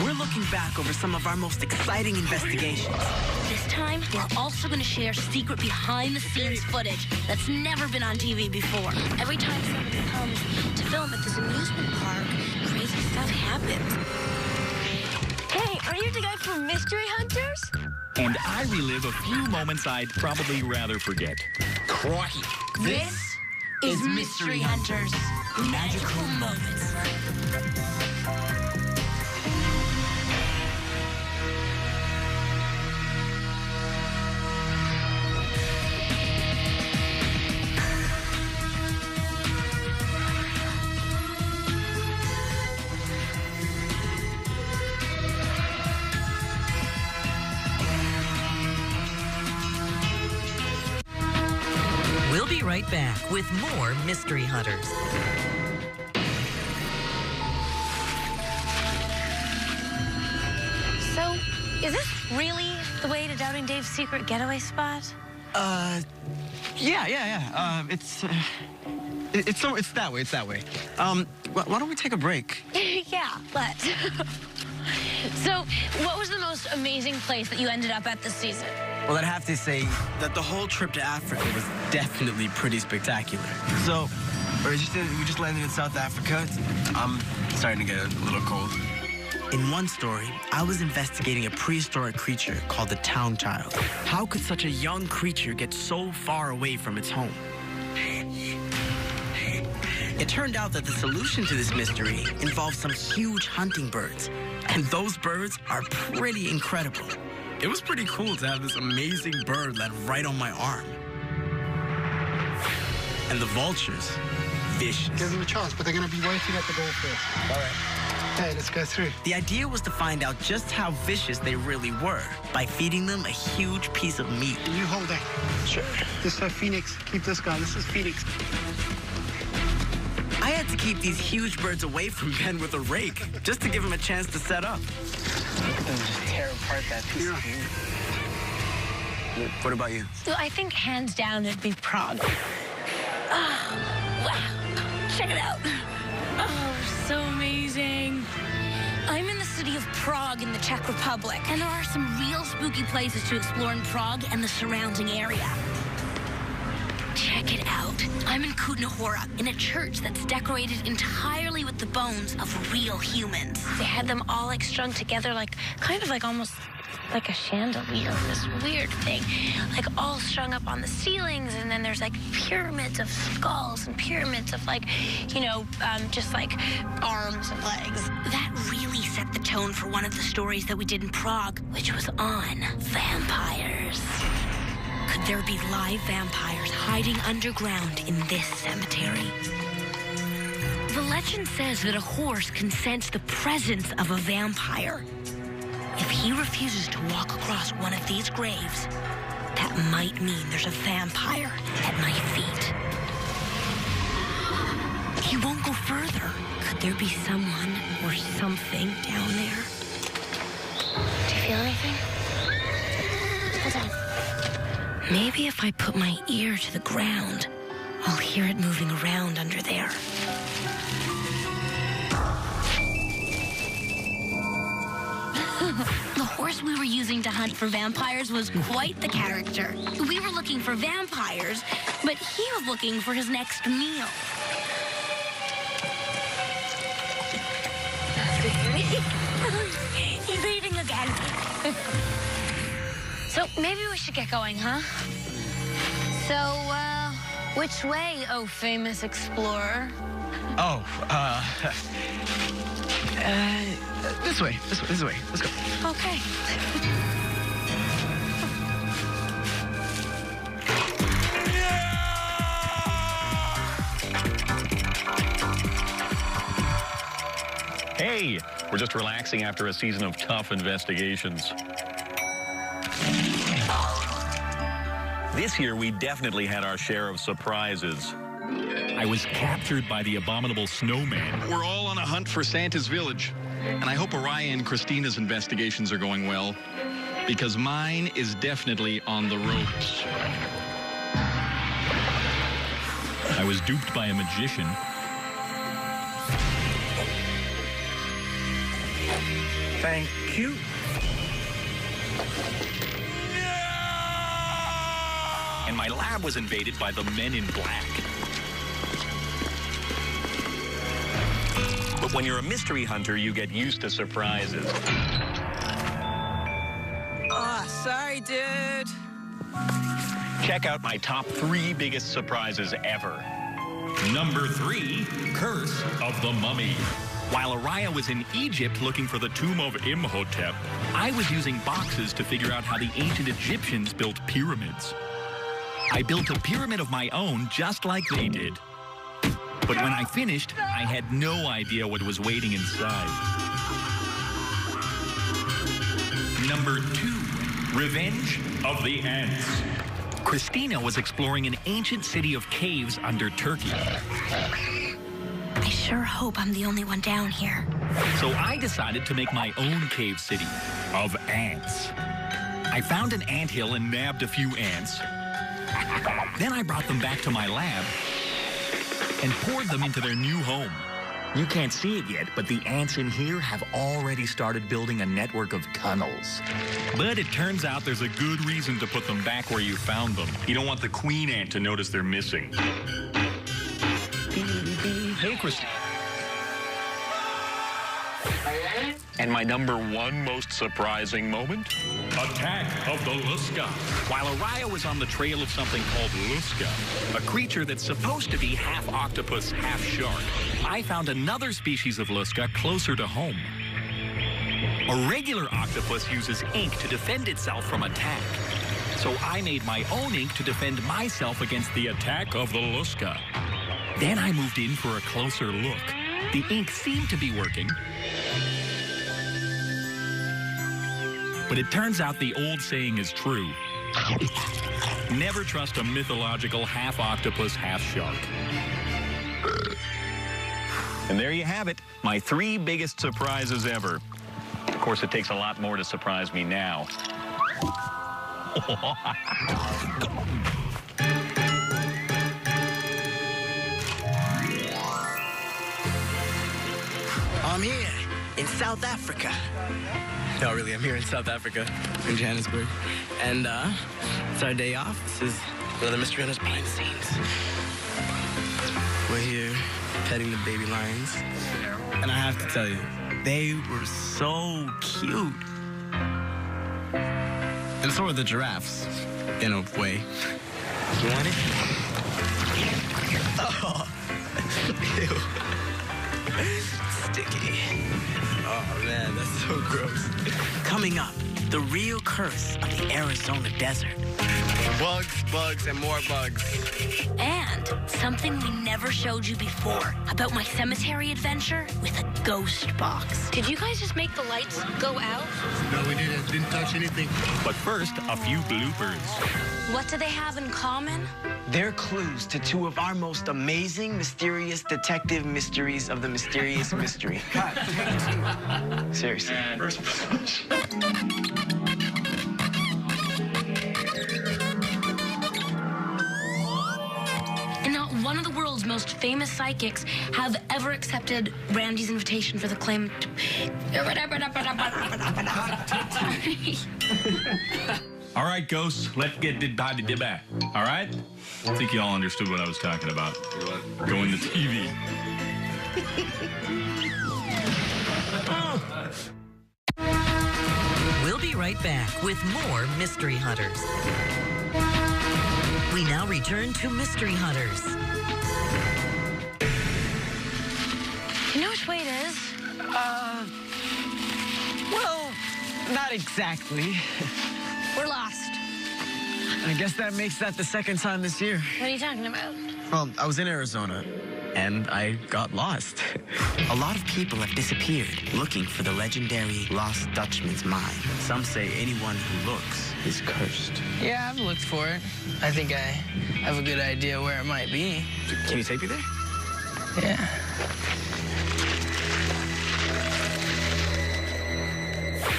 we're looking back over some of our most exciting investigations. This time, we're also going to share secret behind-the-scenes footage that's never been on TV before. Every time somebody comes to film at this amusement park, crazy stuff happens. Hey, are you the guy from Mystery Hunters? And I relive a few moments I'd probably rather forget. Crikey. This is Mystery Hunters. Magical moments. We'll be right back with more Mystery Hunters. So, is this really the way to Doubting Dave's secret getaway spot? Yeah. It's that way. It's that way. Why don't we take a break? Yeah, let's. So, what was the most amazing place that you ended up at this season? Well, I'd have to say that the whole trip to Africa was definitely pretty spectacular. So, we just landed in South Africa. I'm starting to get a little cold. In one story, I was investigating a prehistoric creature called the town child. How could such a young creature get so far away from its home? It turned out that the solution to this mystery involves some huge hunting birds. And those birds are pretty incredible. It was pretty cool to have this amazing bird land right on my arm. And the vultures, vicious. Give them a chance, but they're going to be waiting at the door first. All right. Hey, let's go through. The idea was to find out just how vicious they really were by feeding them a huge piece of meat. You hold that. Sure. This is Phoenix. Keep this guy. This is Phoenix. I had to keep these huge birds away from Ben with a rake, just to give him a chance to set up. Just tear apart that piece of meat. What about you? So I think hands down it'd be Prague. Oh, wow. Check it out. Oh, so amazing. I'm in the city of Prague in the Czech Republic, and there are some real spooky places to explore in Prague and the surrounding area. Check it out. I'm in Kutna Hora, in a church that's decorated entirely with the bones of real humans. They had them all strung together kind of almost like a chandelier, this weird thing, all strung up on the ceilings, and then there's pyramids of skulls and pyramids of just arms and legs. That really set the tone for one of the stories that we did in Prague, which was on vampires. Could there be live vampires hiding underground in this cemetery? The legend says that a horse can sense the presence of a vampire. If he refuses to walk across one of these graves, that might mean there's a vampire at my feet. He won't go further. Could there be someone or something down there? Do you feel anything? Hold on. Maybe if I put my ear to the ground, I'll hear it moving around under there. The horse we were using to hunt for vampires was quite the character. We were looking for vampires, but he was looking for his next meal. He's eating again. So maybe we should get going, huh? So, which way, oh famous explorer? Oh, this way. Let's go. Okay. Hey, we're just relaxing after a season of tough investigations. This year, we definitely had our share of surprises. I was captured by the abominable snowman. We're all on a hunt for Santa's village. And I hope Araya and Christina's investigations are going well, because mine is definitely on the ropes. I was duped by a magician. Thank you. And my lab was invaded by the Men in Black. But when you're a mystery hunter, you get used to surprises. Sorry, dude. Check out my top 3 biggest surprises ever. Number 3, Curse of the Mummy. While Araya was in Egypt looking for the tomb of Imhotep, I was using boxes to figure out how the ancient Egyptians built pyramids. I built a pyramid of my own just like they did. But when I finished, I had no idea what was waiting inside. Number 2, Revenge of the Ants. Christina was exploring an ancient city of caves under Turkey. I sure hope I'm the only one down here. So I decided to make my own cave city of ants. I found an anthill and nabbed a few ants. Then I brought them back to my lab and poured them into their new home. You can't see it yet, but the ants in here have already started building a network of tunnels. But it turns out there's a good reason to put them back where you found them. You don't want the queen ant to notice they're missing. Hey, Christina. And my number 1 most surprising moment? Attack of the Luska. While Araya was on the trail of something called Luska, a creature that's supposed to be half octopus, half shark, I found another species of Luska closer to home. A regular octopus uses ink to defend itself from attack. So I made my own ink to defend myself against the attack of the Luska. Then I moved in for a closer look. The ink seemed to be working. But it turns out the old saying is true. Never trust a mythological half octopus, half shark. And there you have it, my 3 biggest surprises ever. Of course, it takes a lot more to surprise me now. I'm here in South Africa. No, really, I'm here in South Africa, in Johannesburg. And it's our day off. This is one of the Mystery Hunters behind the scenes. We're here petting the baby lions. And I have to tell you, they were so cute. And so were the giraffes, in a way. You want it? Oh, ew. Sticky. Oh, man, that's so gross. Coming up, the real curse of the Arizona desert. Bugs, bugs, and more bugs. And something we never showed you before about my cemetery adventure with a ghost box. Did you guys just make the lights go out? No, we didn't. Didn't touch anything. But first, a few bloopers. What do they have in common? They're clues to 2 of our most amazing, mysterious detective mysteries of the mysterious mystery. Seriously. And not one of the world's most famous psychics have ever accepted Randy's invitation for the claim to... All right, ghosts, let's get the body back. All right? I think you all understood what I was talking about. Go in the TV. We'll be right back with more Mystery Hunters. We now return to Mystery Hunters. You know which way it is? Well, not exactly. We're lost. I guess that makes that the 2nd time this year. What are you talking about? Well, I was in Arizona, and I got lost. A lot of people have disappeared looking for the legendary Lost Dutchman's mine. Some say anyone who looks is cursed. Yeah, I've looked for it. I think I have a good idea where it might be. Can you take me there? Yeah.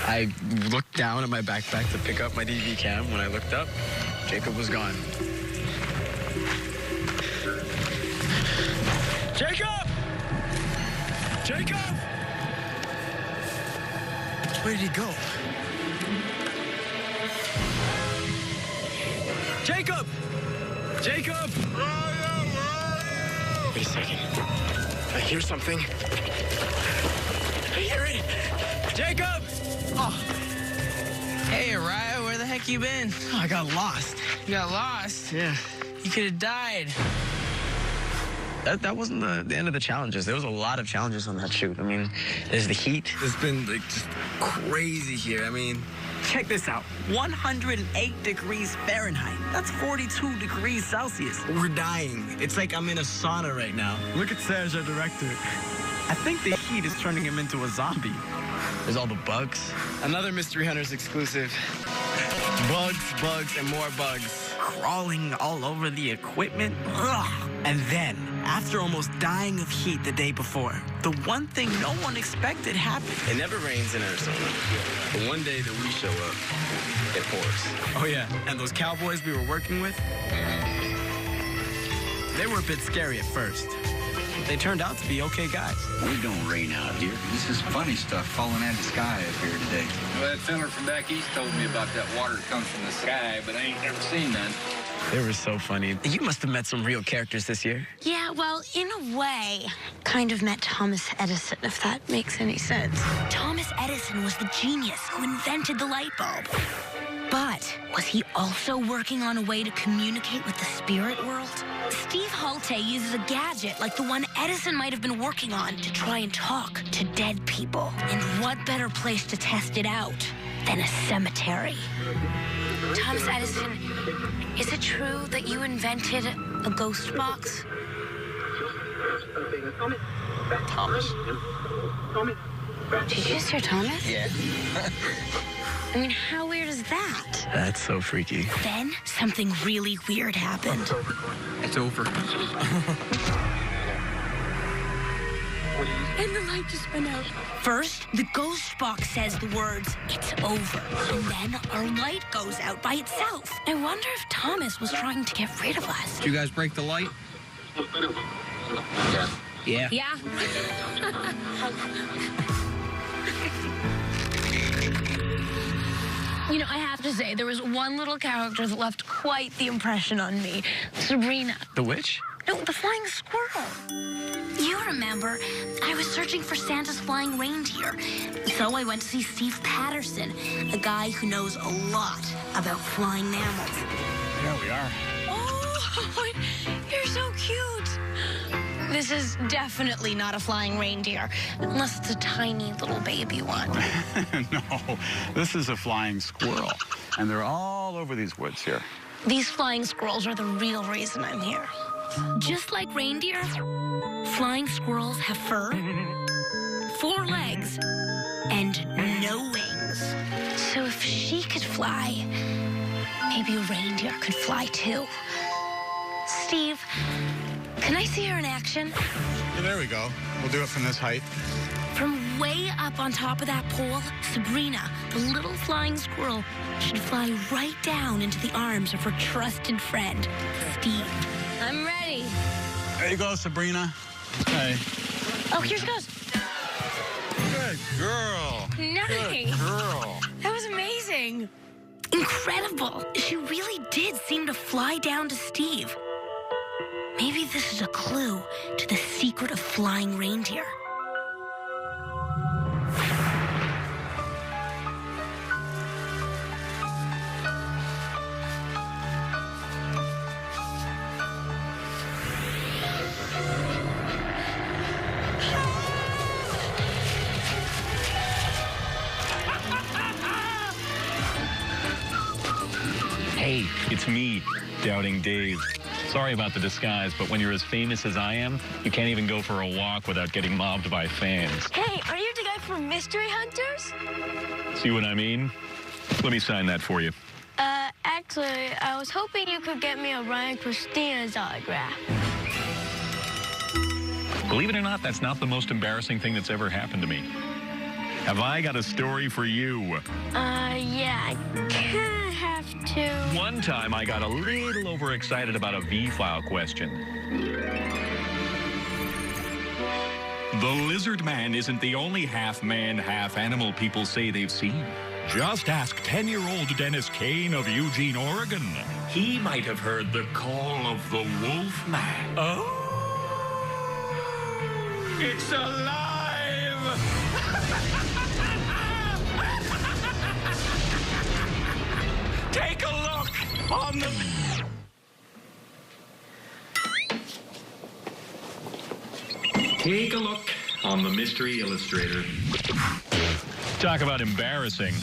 I looked down at my backpack to pick up my DV cam. When I looked up, Jacob was gone. Jacob! Jacob! Where did he go? Jacob! Jacob! Raya, where are you? Wait a second. I hear something. I hear it. Jacob! Oh. Hey, Araya, where the heck you been? Oh, I got lost. You got lost? Yeah. You could have died. That wasn't the end of the challenges. There was a lot of challenges on that shoot. I mean, there's the heat. It's been like just crazy here. I mean, check this out. 108 degrees Fahrenheit. That's 42 degrees Celsius. We're dying. It's like I'm in a sauna right now. Look at Serge, our director. I think the heat is turning him into a zombie. There's all the bugs. Another Mystery Hunters exclusive. Bugs, and more bugs. Crawling all over the equipment. Ugh. And then, after almost dying of heat the day before, the one thing no one expected happened. It never rains in Arizona. But one day that we show up, it pours. Oh yeah, and those cowboys we were working with, they were a bit scary at first. They turned out to be okay guys. We don't rain out here. This is funny stuff falling out of the sky up here today. Well, that feller from back east told me about that water that comes from the sky, but I ain't never seen none. They were so funny. You must have met some real characters this year. Yeah, well, in a way, kind of met Thomas Edison, if that makes any sense. Thomas Edison was the genius who invented the light bulb. But was he also working on a way to communicate with the spirit world? Steve Halte uses a gadget like the one Edison might have been working on to try and talk to dead people. And what better place to test it out than a cemetery? Thomas Edison, is it true that you invented a ghost box? Thomas. Did you just hear Thomas? Yeah. I mean, how weird is that? That's so freaky. Then something really weird happened. It's over. And the light just went out. First, the ghost box says the words, "It's over." And then our light goes out by itself. I wonder if Thomas was trying to get rid of us. Did you guys break the light? Yeah. Yeah. You know, I have to say, there was one little character that left quite the impression on me. Sabrina. The witch? No, the flying squirrel. You remember, I was searching for Santa's flying reindeer. So I went to see Steve Patterson, a guy who knows a lot about flying mammals. There we are. Oh, you're so cute. This is definitely not a flying reindeer, unless it's a tiny little baby one. No, this is a flying squirrel. And they're all over these woods here. These flying squirrels are the real reason I'm here. Just like reindeer, flying squirrels have fur, 4 legs, and no wings. So if she could fly, maybe a reindeer could fly too. Steve, can I see her in action? Yeah, there we go. We'll do it from this height. From way up on top of that pole, Sabrina, the little flying squirrel, should fly right down into the arms of her trusted friend, Steve. I'm ready. There you go, Sabrina. Hey. Oh, here she goes. Good girl. Nice. Good girl. That was amazing. Incredible. She really did seem to fly down to Steve. Maybe this is a clue to the secret of flying reindeer. Hey, it's me, Doubting Dave. Sorry about the disguise, but when you're as famous as I am, you can't even go for a walk without getting mobbed by fans. Hey, are you the guy from Mystery Hunters? See what I mean? Let me sign that for you. Actually, I was hoping you could get me Araya and Christina's autograph. Believe it or not, that's not the most embarrassing thing that's ever happened to me. Have I got a story for you? Yeah, I kinda have to. One time, I got a little overexcited about a V-file question. The lizard man isn't the only half-man, half-animal people say they've seen. Just ask 10-year-old Dennis Kane of Eugene, Oregon. He might have heard the call of the wolf man. Oh! It's alive! Take a look on the... Take a look on the Mystery Illustrator. Talk about embarrassing.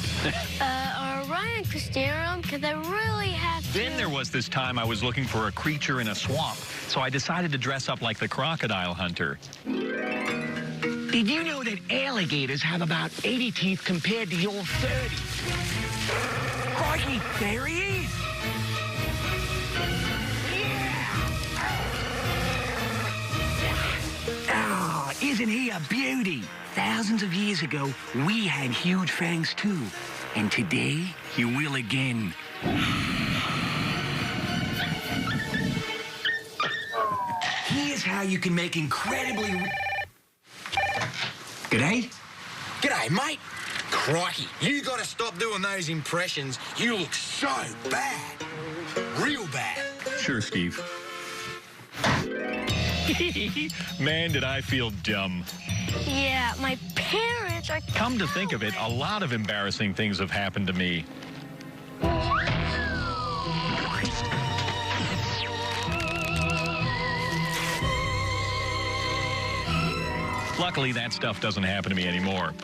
Are Araya and Christina around? Because I really have to... Then there was this time I was looking for a creature in a swamp, so I decided to dress up like the crocodile hunter. Did you know that alligators have about 80 teeth compared to your 30? Crikey, there he is! Ah, isn't he a beauty? Thousands of years ago, we had huge fangs too. And today, he will again. Here's how you can make incredibly... G'day? G'day, mate. Crikey, you gotta stop doing those impressions. You look so bad. Real bad. Sure, Steve. Man, did I feel dumb. Yeah, my parents are... Come to think of it, a lot of embarrassing things have happened to me. Luckily, that stuff doesn't happen to me anymore.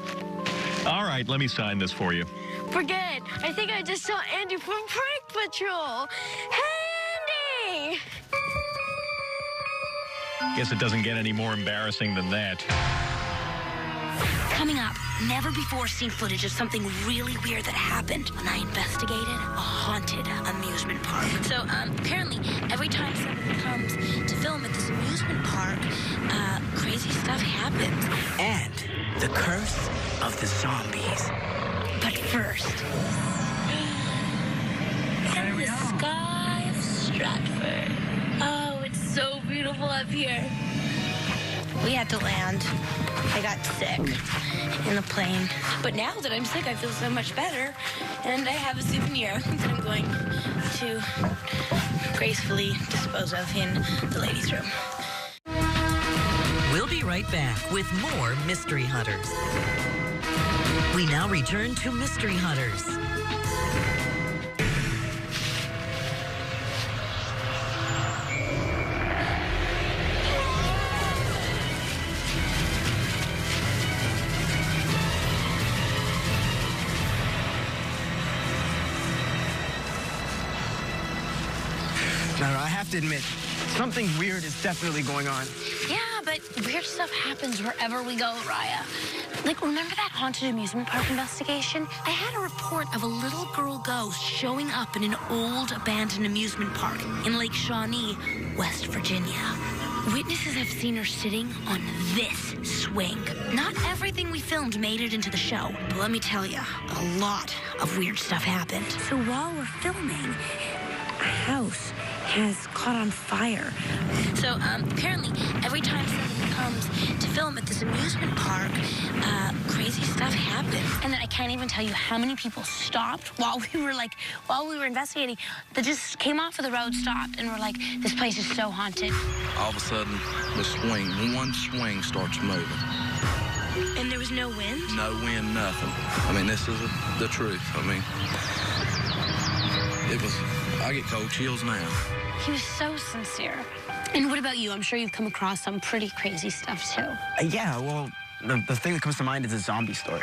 All right, let me sign this for you. Forget it. I think I just saw Andy from Prank Patrol. Hey, Andy! Guess it doesn't get any more embarrassing than that. Coming up, never before seen footage of something really weird that happened when I investigated a haunted amusement park. So, apparently, every time somebody comes to film at this amusement park, crazy stuff happens. And the curse of the zombies. But first, in the sky of Stratford. Oh, it's so beautiful up here. We had to land. I got sick in the plane. But now that I'm sick, I feel so much better. And I have a souvenir that I'm going to gracefully dispose of in the ladies' room. We'll be right back with more Mystery Hunters. We now return to Mystery Hunters. Now, I have to admit, something weird is definitely going on. Yeah, but weird stuff happens wherever we go, Araya. Like, remember that haunted amusement park investigation? I had a report of a little girl ghost showing up in an old abandoned amusement park in Lake Shawnee, West Virginia. Witnesses have seen her sitting on this swing. Not everything we filmed made it into the show, but let me tell you, a lot of weird stuff happened. So while we're filming, a house has caught on fire. So, apparently, every time somebody comes to film at this amusement park, crazy stuff happens. And then I can't even tell you how many people stopped while we were investigating. They just came off of the road, stopped, and were like, this place is so haunted. All of a sudden, one swing starts moving. And there was no wind? No wind, nothing. I mean, this is the truth. I mean, I get cold chills now. He was so sincere. And what about you? I'm sure you've come across some pretty crazy stuff, too. Yeah, well, the thing that comes to mind is a zombie story.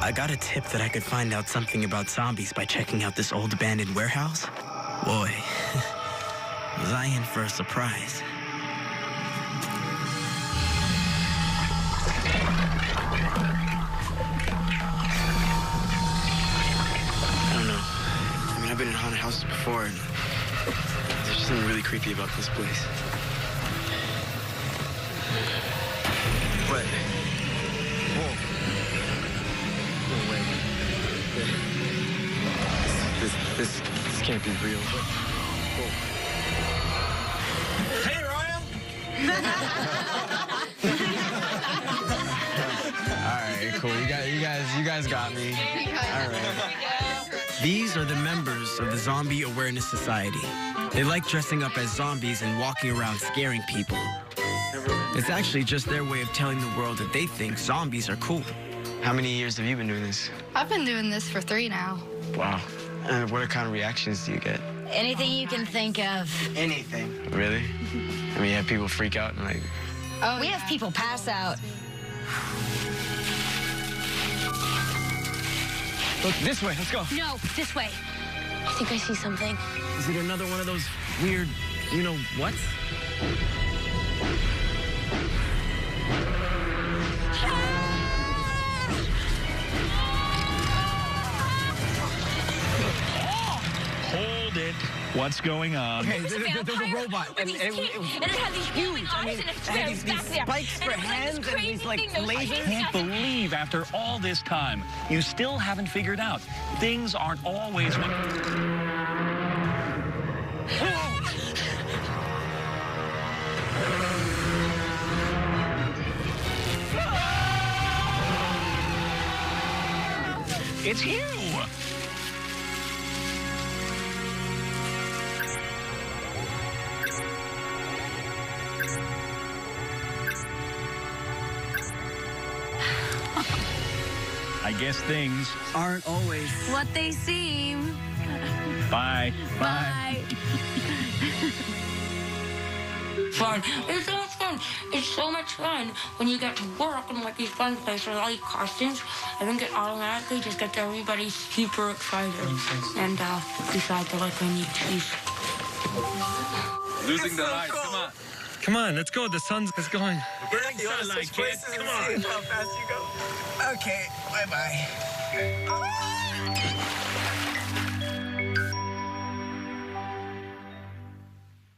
I got a tip that I could find out something about zombies by checking out this old abandoned warehouse. Boy, was I in for a surprise. I don't know. I mean, I've been in haunted houses before, and there's just something really creepy about this place. But, whoa. No way. This can't be real. Whoa. Hey, Ryan! cool. You guys got me. All right. These are the members of the Zombie Awareness Society. They like dressing up as zombies and walking around scaring people. It's actually just their way of telling the world that they think zombies are cool. How many years have you been doing this? I've been doing this for 3 now. Wow. And what kind of reactions do you get? Anything you can think of. Anything. Really? I mean, you have people freak out and like... Oh, we have people pass out. Look, this way, let's go. No, this way. I think I see something. Is it another one of those weird, you know what? Hold it. What's going on? Okay, there's a robot. And it had these huge eyes and it had these spikes for hands and these like lasers. I can't believe after all this time, you still haven't figured out. Things aren't always... It's you! I guess things aren't always what they seem. Bye. Bye. Fun. It's so much fun. It's so much fun when you get to work in like these fun places with all these costumes. I think it automatically just gets everybody super excited. And besides, I like when you cheese. Losing the light. Come on. Come on, let's go. The sun's going. Burning sunlight, kid. Come on. How fast you go. Okay, bye-bye.